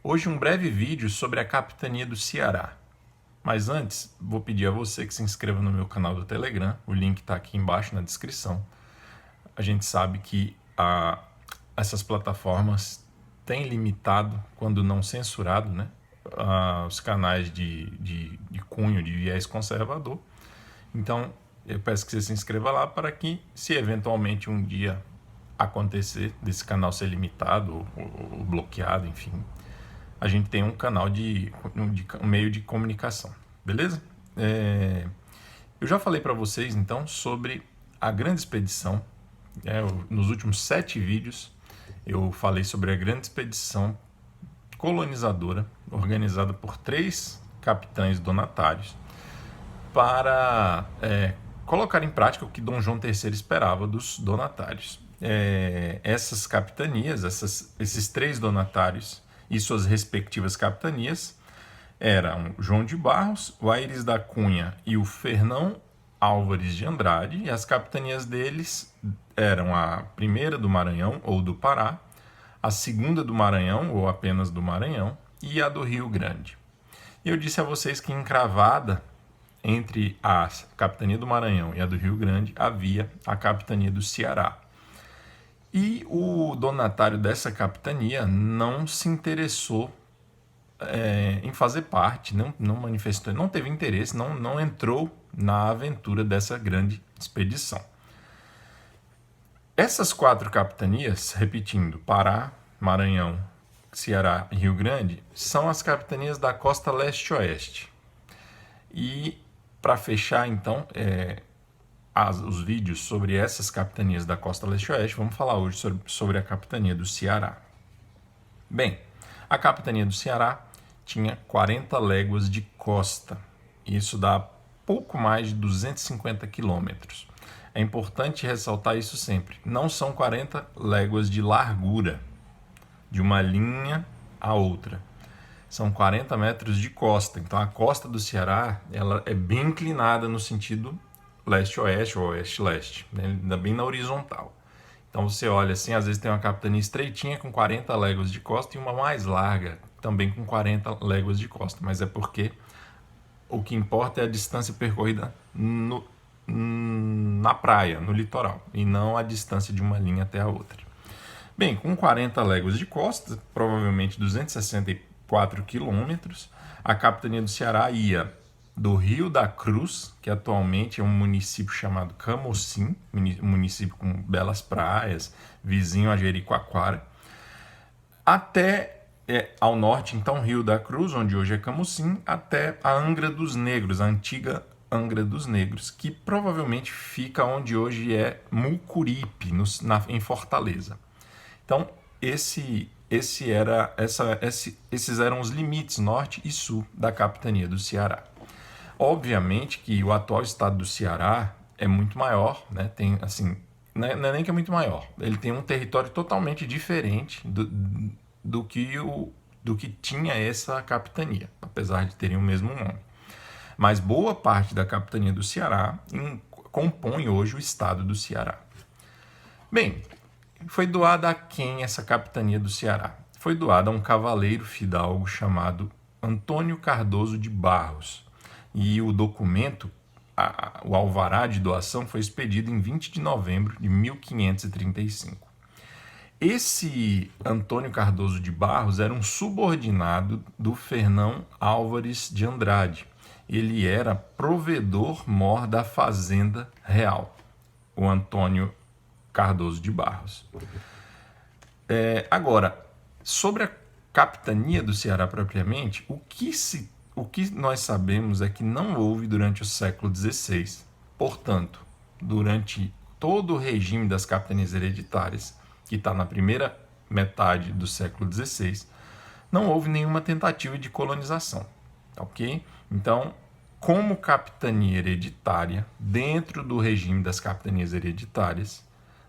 Hoje um breve vídeo sobre a capitania do Ceará. Mas antes, vou pedir a você que se inscreva no meu canal do Telegram, o link está aqui embaixo na descrição. A gente sabe que essas plataformas têm limitado, quando não censurado, né, os canais de cunho, de viés conservador. Então, eu peço que você se inscreva lá para que, se eventualmente um dia acontecer desse canal ser limitado ou bloqueado, enfim, a gente tem um canal um meio de comunicação, beleza? Eu já falei para vocês, então, sobre a grande expedição. Nos últimos 7 vídeos, eu falei sobre a grande expedição colonizadora, organizada por 3 capitães donatários, para colocar em prática o que Dom João III esperava dos donatários. Essas capitanias, esses 3 donatários e suas respectivas capitanias eram João de Barros, o Aires da Cunha e o Fernão Álvares de Andrade, e as capitanias deles eram a primeira do Maranhão ou do Pará, a segunda do Maranhão ou apenas do Maranhão e a do Rio Grande. E eu disse a vocês que encravada entre a capitania do Maranhão e a do Rio Grande havia a capitania do Ceará. E o donatário dessa capitania não se interessou em fazer parte, não manifestou, não teve interesse, não entrou na aventura dessa grande expedição. Essas 4 capitanias, repetindo, Pará, Maranhão, Ceará e Rio Grande, são as capitanias da costa leste-oeste. E para fechar, então, os vídeos sobre essas capitanias da costa leste-oeste, vamos falar hoje sobre a capitania do Ceará. Bem, a capitania do Ceará tinha 40 léguas de costa. Isso dá pouco mais de 250 quilômetros. É importante ressaltar isso sempre. Não são 40 léguas de largura, de uma linha a outra. São 40 metros de costa. Então, a costa do Ceará ela é bem inclinada no sentido leste-oeste ou oeste-leste, né? Bem na horizontal. Então, você olha assim, às vezes tem uma capitania estreitinha com 40 léguas de costa e uma mais larga, também com 40 léguas de costa. Mas é porque o que importa é a distância percorrida na praia, no litoral, e não a distância de uma linha até a outra. Bem, com 40 léguas de costa, provavelmente 264 quilômetros, a capitania do Ceará ia do Rio da Cruz, que atualmente é um município chamado Camocim, um município com belas praias, vizinho a Jericoacoara, até ao norte, então, Rio da Cruz, onde hoje é Camocim, até a Angra dos Negros, a antiga Angra dos Negros, que provavelmente fica onde hoje é Mucuripe, em Fortaleza. Então, esses eram os limites norte e sul da capitania do Ceará. Obviamente que o atual estado do Ceará é muito maior, né? Tem, assim, não é nem que é muito maior, ele tem um território totalmente diferente do que tinha essa capitania, apesar de terem o mesmo nome. Mas boa parte da capitania do Ceará compõe hoje o estado do Ceará. Bem, foi doada a quem essa capitania do Ceará? Foi doada a um cavaleiro fidalgo chamado Antônio Cardoso de Barros. E o documento, o alvará de doação, foi expedido em 20 de novembro de 1535. Esse Antônio Cardoso de Barros era um subordinado do Fernão Álvares de Andrade. Ele era provedor-mor da Fazenda Real, o Antônio Cardoso de Barros. Agora, sobre a capitania do Ceará propriamente, o que nós sabemos é que não houve durante o século XVI. Portanto, durante todo o regime das capitanias hereditárias, que está na primeira metade do século XVI, não houve nenhuma tentativa de colonização. Ok? Então, como capitania hereditária, dentro do regime das capitanias hereditárias,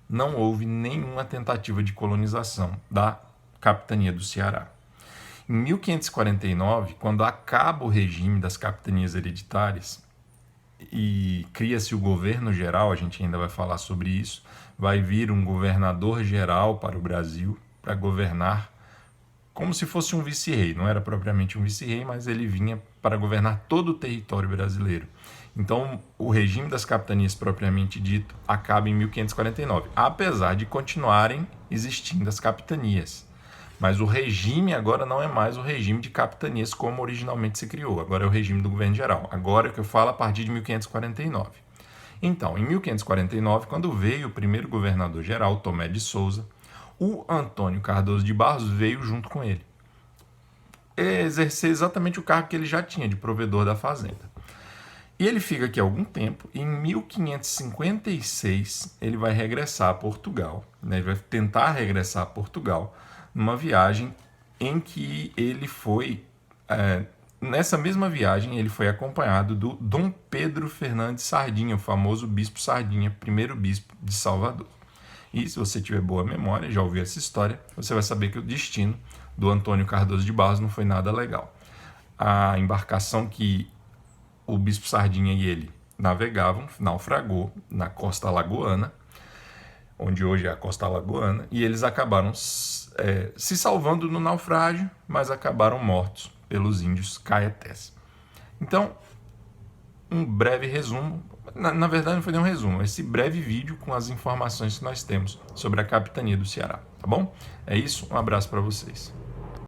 não houve nenhuma tentativa de colonização da capitania do Ceará. Em 1549, quando acaba o regime das capitanias hereditárias e cria-se o governo geral, a gente ainda vai falar sobre isso, vai vir um governador geral para o Brasil para governar como se fosse um vice-rei. Não era propriamente um vice-rei, mas ele vinha para governar todo o território brasileiro. Então, o regime das capitanias propriamente dito acaba em 1549, apesar de continuarem existindo as capitanias. Mas o regime agora não é mais o regime de capitanias como originalmente se criou. Agora é o regime do governo geral. Agora é o que eu falo a partir de 1549. Então, em 1549, quando veio o primeiro governador-geral, Tomé de Souza, o Antônio Cardoso de Barros veio junto com ele. Exercer exatamente o cargo que ele já tinha, de provedor da fazenda. E ele fica aqui há algum tempo, e em 1556 ele vai regressar a Portugal, né? Ele vai tentar regressar a Portugal, numa viagem em que ele foi... nessa mesma viagem, ele foi acompanhado do Dom Pedro Fernandes Sardinha, o famoso bispo Sardinha, primeiro bispo de Salvador. E se você tiver boa memória, já ouviu essa história, você vai saber que o destino do Antônio Cardoso de Barros não foi nada legal. A embarcação que o bispo Sardinha e ele navegavam naufragou na costa alagoana, onde hoje é a costa alagoana, e eles acabaram se salvando no naufrágio, mas acabaram mortos pelos índios caetés. Então, um breve resumo, na verdade não foi nem um resumo, esse breve vídeo com as informações que nós temos sobre a capitania do Ceará, tá bom? É isso, um abraço para vocês.